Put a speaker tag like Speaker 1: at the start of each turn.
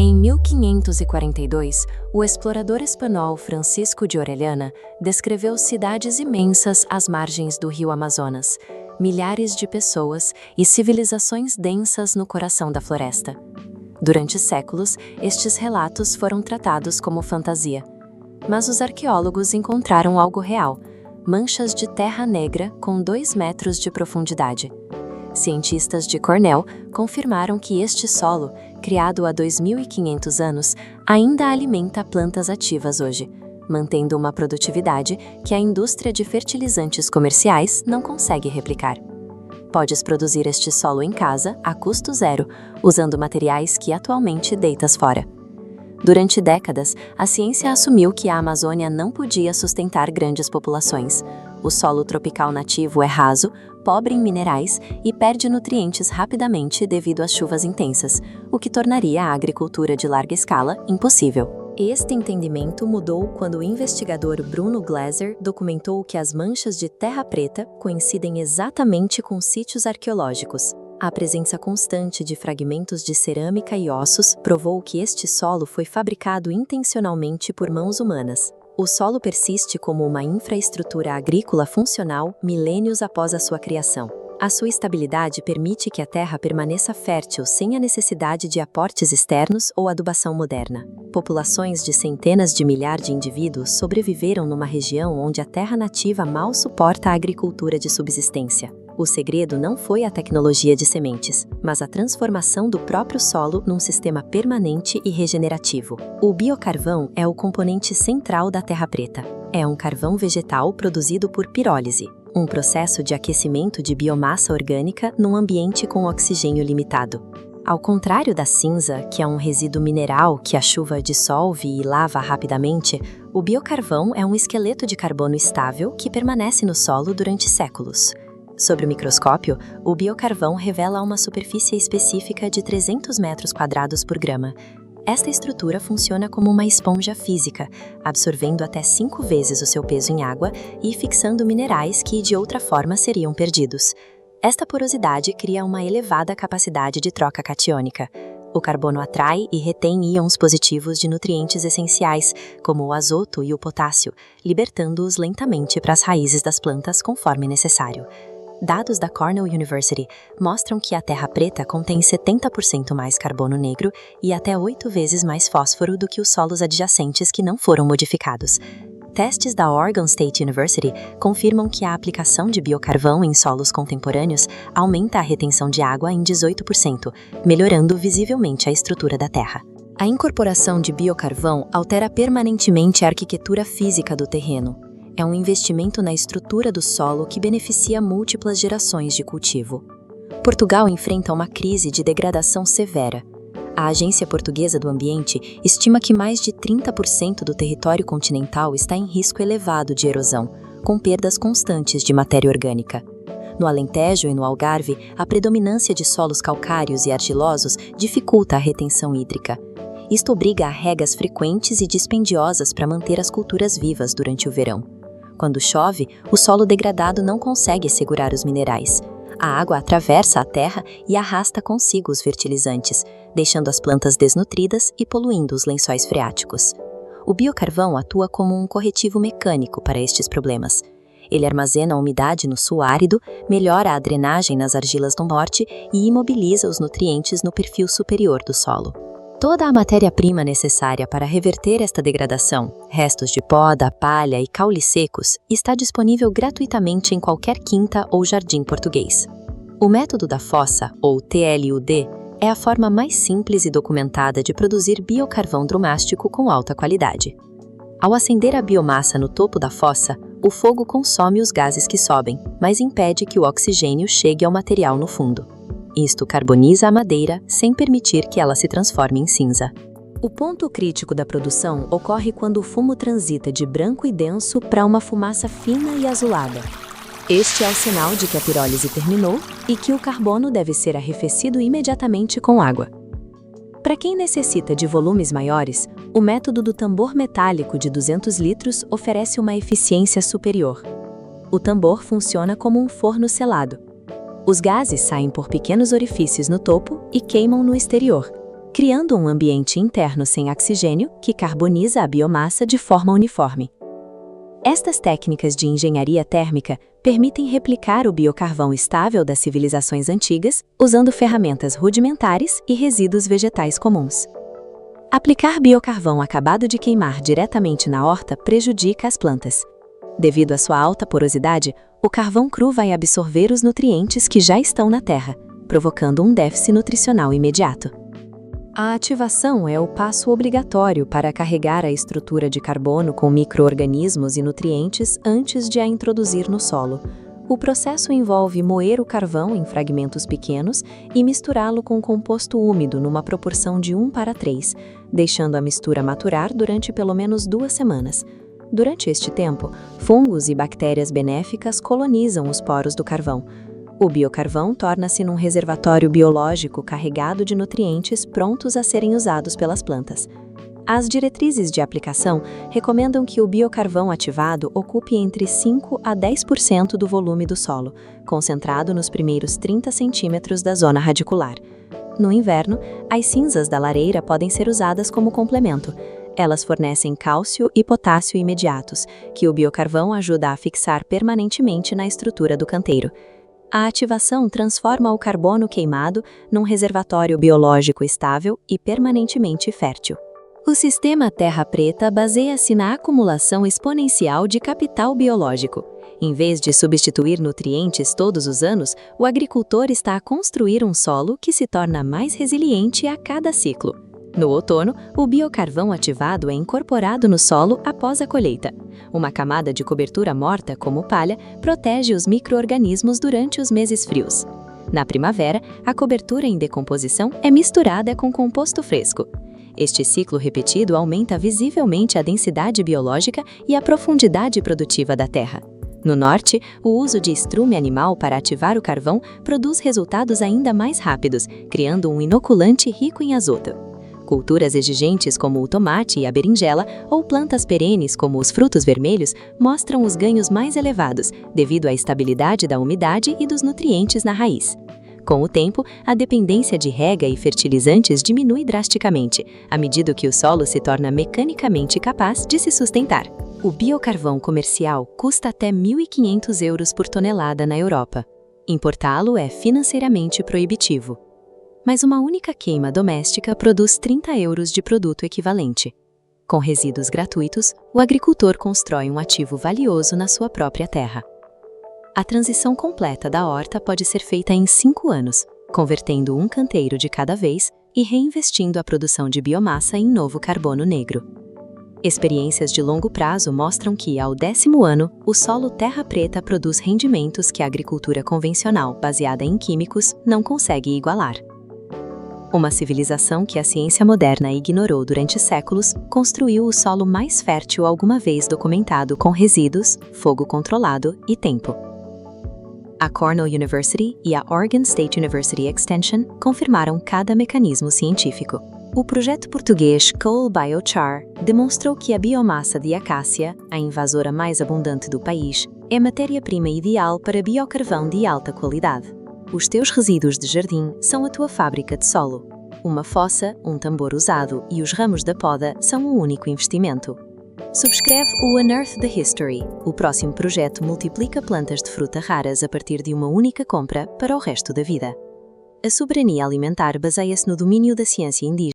Speaker 1: Em 1542, o explorador espanhol Francisco de Orellana descreveu cidades imensas às margens do rio Amazonas, milhares de pessoas e civilizações densas no coração da floresta. Durante séculos, estes relatos foram tratados como fantasia. Mas os arqueólogos encontraram algo real: manchas de terra negra com 2 metros de profundidade. Cientistas de Cornell confirmaram que este solo, criado há 2.500 anos, ainda alimenta plantas ativas hoje, mantendo uma produtividade que a indústria de fertilizantes comerciais não consegue replicar. Podes produzir este solo em casa, a custo zero, usando materiais que atualmente deitas fora. Durante décadas, a ciência assumiu que a Amazônia não podia sustentar grandes populações. O solo tropical nativo é raso, pobre em minerais e perde nutrientes rapidamente devido às chuvas intensas, o que tornaria a agricultura de larga escala impossível. Este entendimento mudou quando o investigador Bruno Gleiser documentou que as manchas de terra preta coincidem exatamente com sítios arqueológicos. A presença constante de fragmentos de cerâmica e ossos provou que este solo foi fabricado intencionalmente por mãos humanas. O solo persiste como uma infraestrutura agrícola funcional milênios após a sua criação. A sua estabilidade permite que a terra permaneça fértil sem a necessidade de aportes externos ou adubação moderna. Populações de centenas de milhares de indivíduos sobreviveram numa região onde a terra nativa mal suporta a agricultura de subsistência. O segredo não foi a tecnologia de sementes, mas a transformação do próprio solo num sistema permanente e regenerativo. O biocarvão é o componente central da terra preta. É um carvão vegetal produzido por pirólise, um processo de aquecimento de biomassa orgânica num ambiente com oxigênio limitado. Ao contrário da cinza, que é um resíduo mineral que a chuva dissolve e lava rapidamente, o biocarvão é um esqueleto de carbono estável que permanece no solo durante séculos. Sob o microscópio, o biocarvão revela uma superfície específica de 300 metros quadrados por grama. Esta estrutura funciona como uma esponja física, absorvendo até 5 vezes o seu peso em água e fixando minerais que de outra forma seriam perdidos. Esta porosidade cria uma elevada capacidade de troca catiônica. O carbono atrai e retém íons positivos de nutrientes essenciais, como o azoto e o potássio, libertando-os lentamente para as raízes das plantas conforme necessário. Dados da Cornell University mostram que a terra preta contém 70% mais carbono negro e até 8 vezes mais fósforo do que os solos adjacentes que não foram modificados. Testes da Oregon State University confirmam que a aplicação de biocarvão em solos contemporâneos aumenta a retenção de água em 18%, melhorando visivelmente a estrutura da terra. A incorporação de biocarvão altera permanentemente a arquitetura física do terreno. É um investimento na estrutura do solo que beneficia múltiplas gerações de cultivo. Portugal enfrenta uma crise de degradação severa. A Agência Portuguesa do Ambiente estima que mais de 30% do território continental está em risco elevado de erosão, com perdas constantes de matéria orgânica. No Alentejo e no Algarve, a predominância de solos calcários e argilosos dificulta a retenção hídrica. Isto obriga a regas frequentes e dispendiosas para manter as culturas vivas durante o verão. Quando chove, o solo degradado não consegue segurar os minerais. A água atravessa a terra e arrasta consigo os fertilizantes, deixando as plantas desnutridas e poluindo os lençóis freáticos. O biocarvão atua como um corretivo mecânico para estes problemas. Ele armazena a umidade no sul árido, melhora a drenagem nas argilas do norte e imobiliza os nutrientes no perfil superior do solo. Toda a matéria-prima necessária para reverter esta degradação, restos de poda, palha e caule secos, está disponível gratuitamente em qualquer quinta ou jardim português. O método da fossa, ou TLUD, é a forma mais simples e documentada de produzir biocarvão drumástico com alta qualidade. Ao acender a biomassa no topo da fossa, o fogo consome os gases que sobem, mas impede que o oxigênio chegue ao material no fundo. Isto carboniza a madeira sem permitir que ela se transforme em cinza. O ponto crítico da produção ocorre quando o fumo transita de branco e denso para uma fumaça fina e azulada. Este é o sinal de que a pirólise terminou e que o carbono deve ser arrefecido imediatamente com água. Para quem necessita de volumes maiores, o método do tambor metálico de 200 litros oferece uma eficiência superior. O tambor funciona como um forno selado. Os gases saem por pequenos orifícios no topo e queimam no exterior. criando um ambiente interno sem oxigênio que carboniza a biomassa de forma uniforme. Estas técnicas de engenharia térmica permitem replicar o biocarvão estável das civilizações antigas usando ferramentas rudimentares e resíduos vegetais comuns. Aplicar biocarvão acabado de queimar diretamente na horta prejudica as plantas. Devido à sua alta porosidade, o carvão cru vai absorver os nutrientes que já estão na terra, provocando um déficit nutricional imediato. A ativação é o passo obrigatório para carregar a estrutura de carbono com micro-organismos e nutrientes antes de a introduzir no solo. O processo envolve moer o carvão em fragmentos pequenos e misturá-lo com composto úmido numa proporção de 1:3, deixando a mistura maturar durante pelo menos 2 semanas. Durante este tempo, fungos e bactérias benéficas colonizam os poros do carvão. O biocarvão torna-se num reservatório biológico carregado de nutrientes prontos a serem usados pelas plantas. As diretrizes de aplicação recomendam que o biocarvão ativado ocupe entre 5 a 10% do volume do solo, concentrado nos primeiros 30 centímetros da zona radicular. No inverno, as cinzas da lareira podem ser usadas como complemento. Elas fornecem cálcio e potássio imediatos, que o biocarvão ajuda a fixar permanentemente na estrutura do canteiro. A ativação transforma o carbono queimado num reservatório biológico estável e permanentemente fértil. O sistema Terra Preta baseia-se na acumulação exponencial de capital biológico. Em vez de substituir nutrientes todos os anos, o agricultor está a construir um solo que se torna mais resiliente a cada ciclo. No outono, o biocarvão ativado é incorporado no solo após a colheita. Uma camada de cobertura morta, como palha, protege os micro-organismos durante os meses frios. Na primavera, a cobertura em decomposição é misturada com composto fresco. Este ciclo repetido aumenta visivelmente a densidade biológica e a profundidade produtiva da terra. No norte, o uso de estrume animal para ativar o carvão produz resultados ainda mais rápidos, criando um inoculante rico em azoto. Culturas exigentes como o tomate e a berinjela, ou plantas perenes como os frutos vermelhos, mostram os ganhos mais elevados, devido à estabilidade da umidade e dos nutrientes na raiz. Com o tempo, a dependência de rega e fertilizantes diminui drasticamente, à medida que o solo se torna mecanicamente capaz de se sustentar. O biocarvão comercial custa até 1.500 euros por tonelada na Europa. Importá-lo é financeiramente proibitivo. Mas uma única queima doméstica produz 30 euros de produto equivalente. Com resíduos gratuitos, o agricultor constrói um ativo valioso na sua própria terra. A transição completa da horta pode ser feita em 5 anos, convertendo um canteiro de cada vez e reinvestindo a produção de biomassa em novo carbono negro. Experiências de longo prazo mostram que, ao 10º ano, o solo Terra Preta produz rendimentos que a agricultura convencional, baseada em químicos, não consegue igualar. Uma civilização que a ciência moderna ignorou durante séculos, construiu o solo mais fértil alguma vez documentado com resíduos, fogo controlado e tempo. A Cornell University e a Oregon State University Extension confirmaram cada mecanismo científico. O projeto português Coal Biochar demonstrou que a biomassa de acácia, a invasora mais abundante do país, é matéria-prima ideal para biocarvão de alta qualidade. Os teus resíduos de jardim são a tua fábrica de solo. Uma fossa, um tambor usado e os ramos da poda são um único investimento. Subscreve o Unearth the History. O próximo projeto multiplica plantas de fruta raras a partir de uma única compra para o resto da vida. A soberania alimentar baseia-se no domínio da ciência indígena.